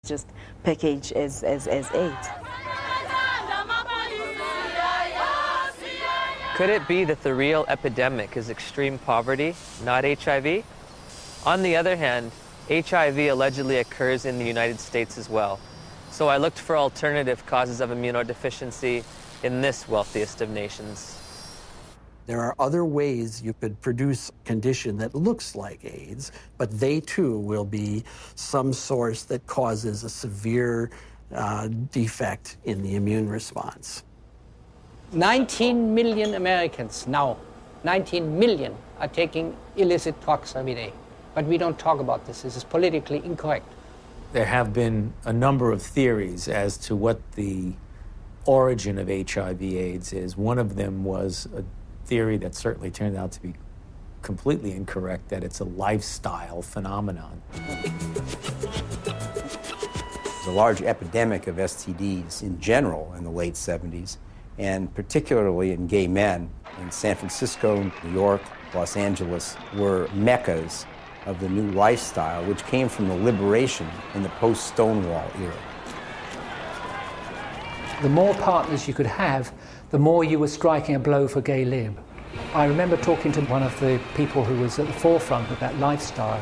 just packaged as AIDS. Could it be that the real epidemic is extreme poverty, not HIV? On the other hand, HIV allegedly occurs in the United States as well. So I looked for alternative causes of immunodeficiency in this wealthiest of nations. There are other ways you could produce a condition that looks like AIDS, but they too will be some source that causes a severe defect in the immune response. 19 million Americans now, 19 million are taking illicit drugs every day. But we don't talk about this. This is politically incorrect. There have been a number of theories as to what the origin of HIV/AIDS is. One of them was a theory that certainly turned out to be completely incorrect, that it's a lifestyle phenomenon. There's a large epidemic of STDs in general in the late 70s, and particularly in gay men. In San Francisco, New York, Los Angeles were meccas of the new lifestyle, which came from the liberation in the post-Stonewall era. The more partners you could have, the more you were striking a blow for gay lib. I remember talking to one of the people who was at the forefront of that lifestyle.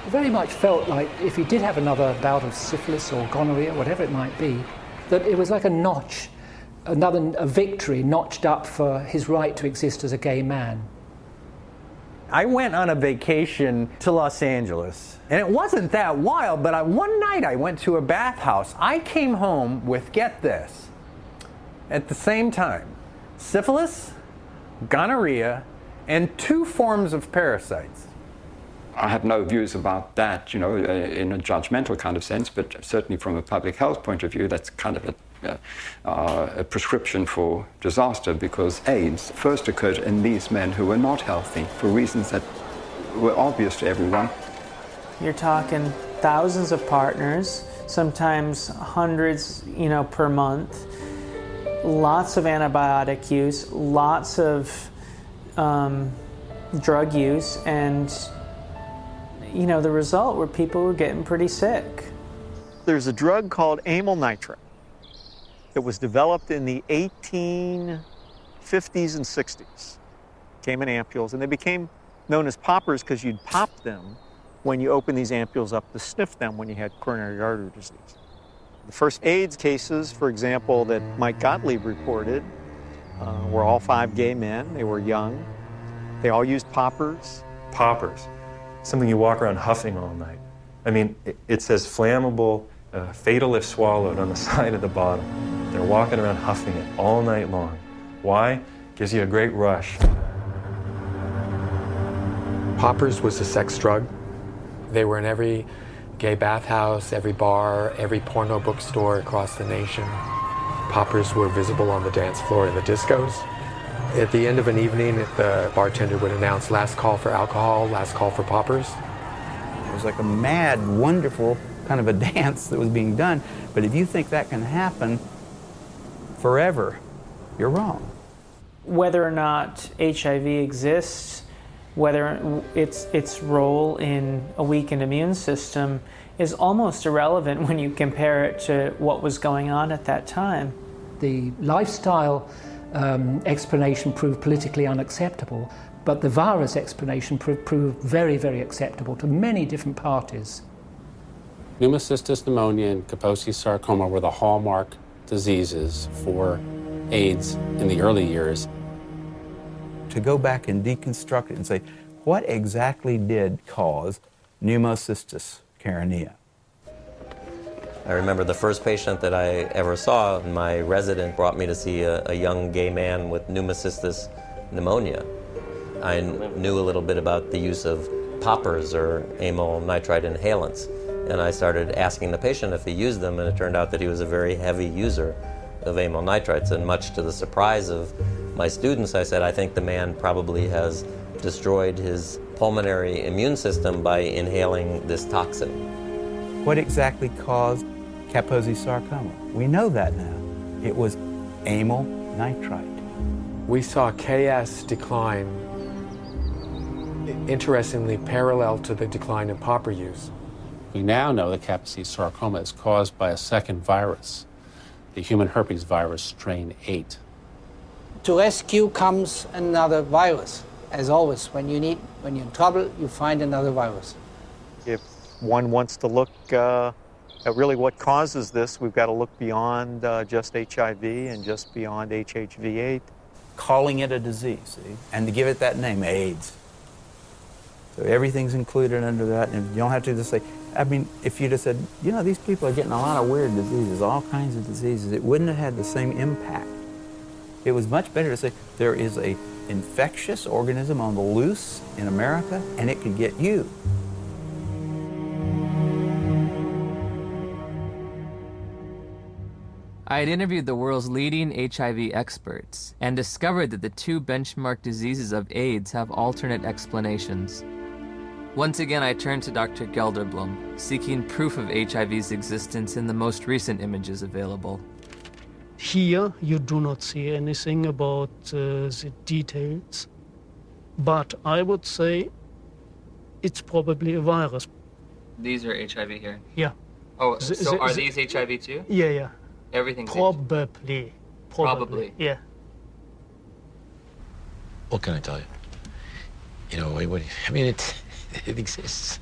He very much felt like if he did have another bout of syphilis or gonorrhea, whatever it might be, that it was like a notch, a victory notched up for his right to exist as a gay man. I went on a vacation to Los Angeles, and it wasn't that wild, but one night I went to a bathhouse. I came home with, get this, at the same time, syphilis, gonorrhea, and 2 forms of parasites. I have no views about that, in a judgmental kind of sense, but certainly from a public health point of view, that's kind of a prescription for disaster, because AIDS first occurred in these men who were not healthy for reasons that were obvious to everyone. You're talking thousands of partners, sometimes hundreds, per month, lots of antibiotic use, lots of drug use, and the result were people were getting pretty sick. There's a drug called amyl nitrite. It was developed in the 1850s and 60s. Came in ampules, and they became known as poppers because you'd pop them when you open these ampules up to sniff them when you had coronary artery disease. The first AIDS cases, for example, that Mike Gottlieb reported were all 5 gay men. They were young. They all used poppers. Poppers, something you walk around huffing all night. I mean, it says flammable, fatal if swallowed on the side of the bottle. They're walking around huffing it all night long. Why? Gives you a great rush. Poppers was a sex drug. They were in every gay bathhouse, every bar, every porno bookstore across the nation. Poppers were visible on the dance floor in the discos. At the end of an evening, the bartender would announce last call for alcohol, last call for poppers. It was like a mad, wonderful kind of a dance that was being done. But if you think that can happen forever, you're wrong. Whether or not HIV exists, whether its role in a weakened immune system is almost irrelevant when you compare it to what was going on at that time. The lifestyle explanation proved politically unacceptable, but the virus explanation proved very, very acceptable to many different parties. Pneumocystis pneumonia and Kaposi's sarcoma were the hallmark diseases for AIDS in the early years. To go back and deconstruct it and say, what exactly did cause pneumocystis carinea? I remember the first patient that I ever saw, my resident brought me to see a young gay man with pneumocystis pneumonia. I knew a little bit about the use of poppers or amyl nitrite inhalants, and I started asking the patient if he used them, and it turned out that he was a very heavy user of amyl nitrites, and much to the surprise of my students, I said, I think the man probably has destroyed his pulmonary immune system by inhaling this toxin. What exactly caused Kaposi's sarcoma? We know that now. It was amyl nitrite. We saw KS decline, interestingly parallel to the decline in popper use. We now know that Kaposi's sarcoma is caused by a second virus, the human herpes virus strain 8. To rescue comes another virus. As always, when you're in trouble, you find another virus. If one wants to look at really what causes this, we've got to look beyond just HIV and just beyond HHV8. Calling it a disease, see? And to give it that name, AIDS. So everything's included under that, and you don't have to just say, I mean, if you just said, you know, these people are getting a lot of weird diseases, all kinds of diseases, it wouldn't have had the same impact. It was much better to say, there is an infectious organism on the loose in America, and it could get you. I had interviewed the world's leading HIV experts and discovered that the two benchmark diseases of AIDS have alternate explanations. Once again, I turned to Dr. Gelderblum, seeking proof of HIV's existence in the most recent images available. Here, you do not see anything about the details, but I would say it's probably a virus. These are HIV here? Yeah. Oh, so are these HIV too? Yeah. Everything's Probably. Probably. Yeah. What can I tell you? You know, I mean, it exists.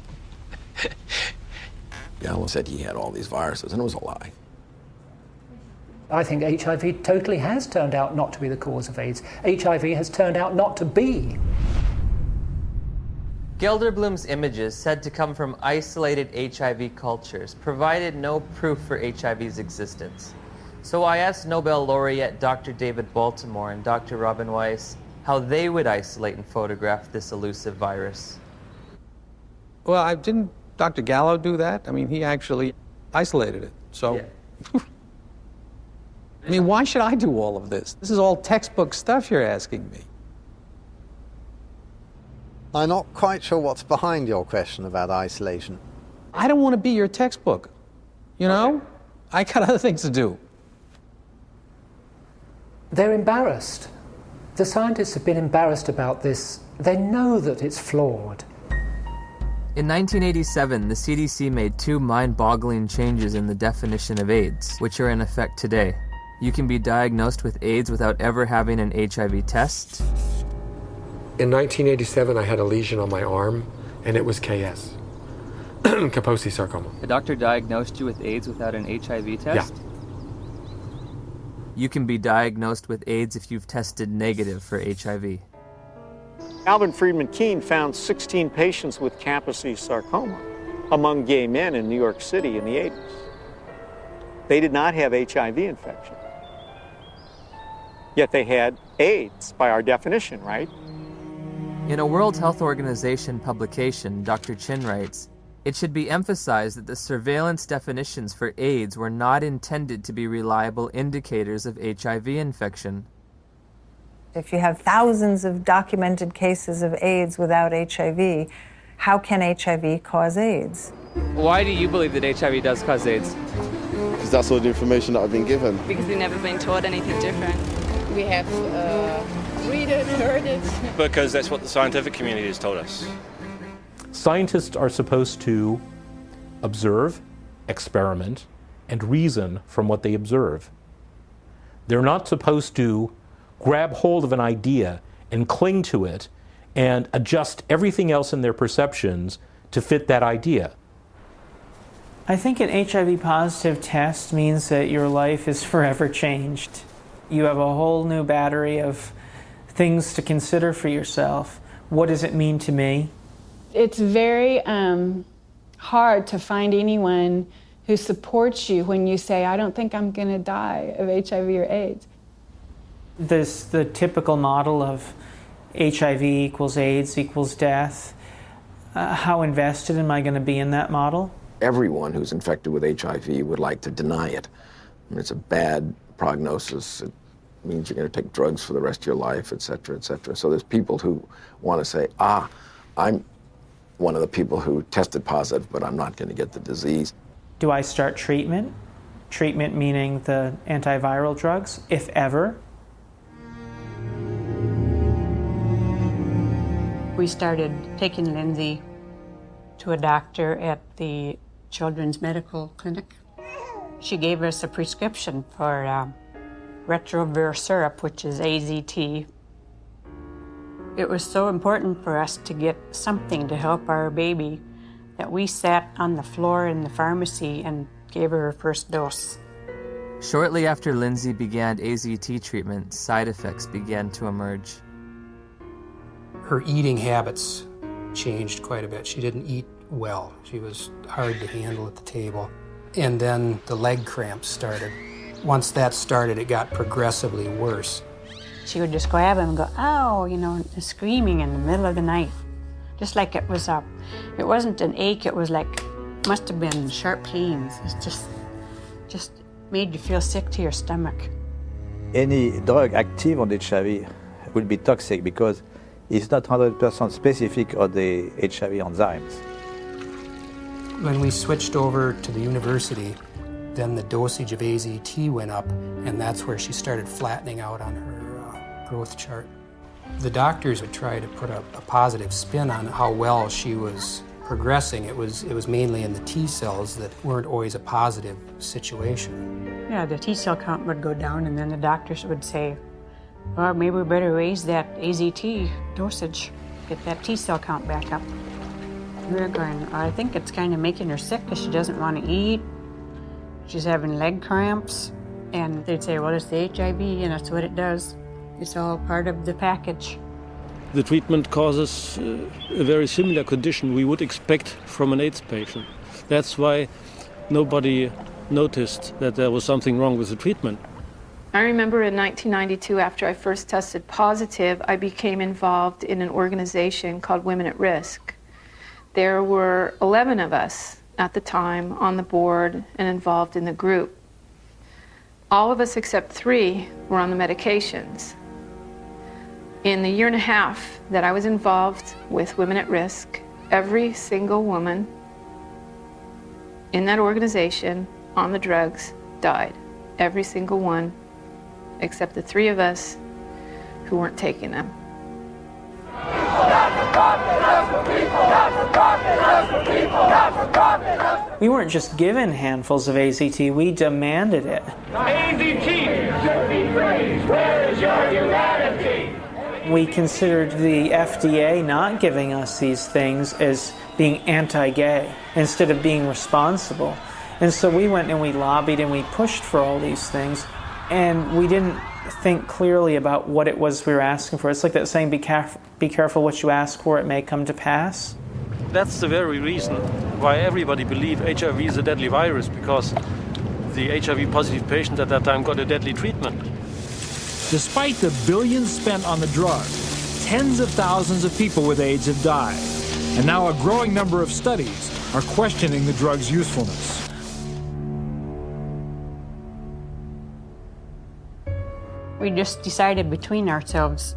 Gallo said he had all these viruses, and it was a lie. I think HIV totally has turned out not to be the cause of AIDS. HIV has turned out not to be. Gelderblum's images, said to come from isolated HIV cultures, provided no proof for HIV's existence. So I asked Nobel laureate Dr. David Baltimore and Dr. Robin Weiss how they would isolate and photograph this elusive virus. Well, didn't Dr. Gallo do that? I mean, he actually isolated it, so... Yeah. I mean, why should I do all of this? This is all textbook stuff you're asking me. I'm not quite sure what's behind your question about isolation. I don't want to be your textbook, you know? Okay. I got other things to do. They're embarrassed. The scientists have been embarrassed about this. They know that it's flawed. In 1987, the CDC made two mind-boggling changes in the definition of AIDS, which are in effect today. You can be diagnosed with AIDS without ever having an HIV test. In 1987, I had a lesion on my arm, and it was KS. Kaposi sarcoma. A doctor diagnosed you with AIDS without an HIV test? Yeah. You can be diagnosed with AIDS if you've tested negative for HIV. Alvin Friedman Keene found 16 patients with Kaposi sarcoma among gay men in New York City in the 80s. They did not have HIV infection. Yet they had AIDS by our definition, right? In a World Health Organization publication, Dr. Chin writes, "It should be emphasized that the surveillance definitions for AIDS were not intended to be reliable indicators of HIV infection." If you have thousands of documented cases of AIDS without HIV, how can HIV cause AIDS? Why do you believe that HIV does cause AIDS? Because that's all the information that I've been given. Because we've never been taught anything different. We have read it, heard it. Because that's what the scientific community has told us. Scientists are supposed to observe, experiment, and reason from what they observe. They're not supposed to grab hold of an idea and cling to it and adjust everything else in their perceptions to fit that idea. I think an HIV positive test means that your life is forever changed. You have a whole new battery of things to consider for yourself. What does it mean to me? It's very hard to find anyone who supports you when you say, I don't think I'm going to die of HIV or AIDS. The typical model of HIV equals AIDS equals death. How invested am I going to be in that model? Everyone who's infected with HIV would like to deny it. I mean, it's a bad prognosis. It means you're going to take drugs for the rest of your life, et cetera, et cetera. So there's people who want to say, I'm one of the people who tested positive, but I'm not going to get the disease. Do I start treatment? Treatment meaning the antiviral drugs, if ever. We started taking Lindsay to a doctor at the Children's Medical Clinic. She gave us a prescription for retrovir syrup, which is AZT. It was so important for us to get something to help our baby that we sat on the floor in the pharmacy and gave her first dose. Shortly after Lindsay began AZT treatment, side effects began to emerge. Her eating habits changed quite a bit. She didn't eat well. She was hard to handle at the table. And then the leg cramps started. Once that started, it got progressively worse. She would just grab him and go, ow, you know, screaming in the middle of the night. Just like it wasn't an ache, it was like, must have been sharp pains. It's just made you feel sick to your stomach. Any drug active on HIV will be toxic because it's not 100% specific on the HIV enzymes. When we switched over to the university, then the dosage of AZT went up, and that's where she started flattening out on her growth chart. The doctors would try to put a positive spin on how well she was progressing. It was mainly in the T cells that weren't always a positive situation. Yeah, the T cell count would go down, and then the doctors would say, well, maybe we better raise that AZT dosage, get that T cell count back up. We were going, I think it's kind of making her sick because she doesn't want to eat. She's having leg cramps. And they'd say, well, it's the HIV, and that's what it does. It's all part of the package. The treatment causes a very similar condition we would expect from an AIDS patient. That's why nobody noticed that there was something wrong with the treatment. I remember in 1992, after I first tested positive, I became involved in an organization called Women at Risk. There were 11 of us at the time on the board and involved in the group. All of us except 3 were on the medications. In the year and a half that I was involved with Women at Risk, every single woman in that organization on the drugs died. Every single one, except the 3 of us who weren't taking them. We weren't just given handfuls of AZT, we demanded it. AZT, where is your humanity? We considered the FDA not giving us these things as being anti-gay instead of being responsible. And so we went and we lobbied and we pushed for all these things, and we didn't think clearly about what it was we were asking for. It's like that saying, be careful what you ask for, it may come to pass. That's the very reason why everybody believed HIV is a deadly virus, because the HIV positive patient at that time got a deadly treatment. Despite the billions spent on the drug, tens of thousands of people with AIDS have died. And now a growing number of studies are questioning the drug's usefulness. We just decided between ourselves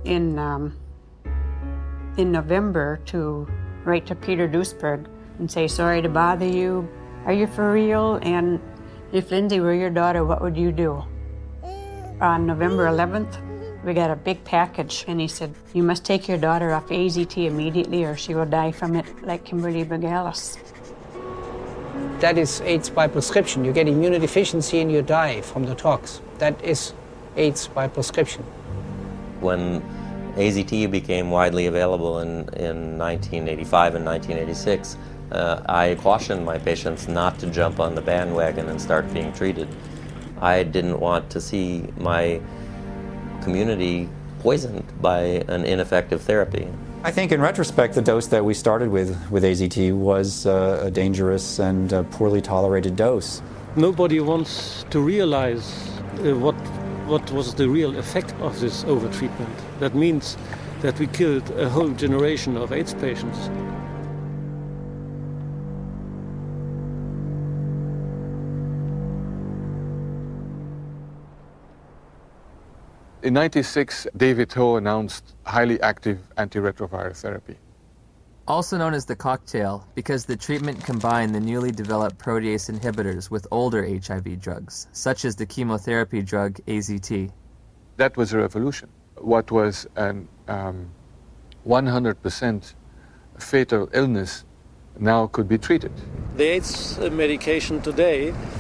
in November to write to Peter Duisberg and say, sorry to bother you. Are you for real? And if Lindsay were your daughter, what would you do? On November 11th, we got a big package, and he said, you must take your daughter off AZT immediately or she will die from it like Kimberly Begalis. That is AIDS by prescription. You get immunodeficiency and you die from the tox. That is AIDS by prescription. When AZT became widely available in 1985 and 1986, I cautioned my patients not to jump on the bandwagon and start being treated. I didn't want to see my community poisoned by an ineffective therapy. I think in retrospect, the dose that we started with AZT was a dangerous and poorly tolerated dose. Nobody wants to realize what was the real effect of this overtreatment. That means that we killed a whole generation of AIDS patients. In '96, David Ho announced highly active antiretroviral therapy. Also known as the cocktail, because the treatment combined the newly developed protease inhibitors with older HIV drugs, such as the chemotherapy drug AZT. That was a revolution. What was an 100% fatal illness now could be treated. The AIDS medication today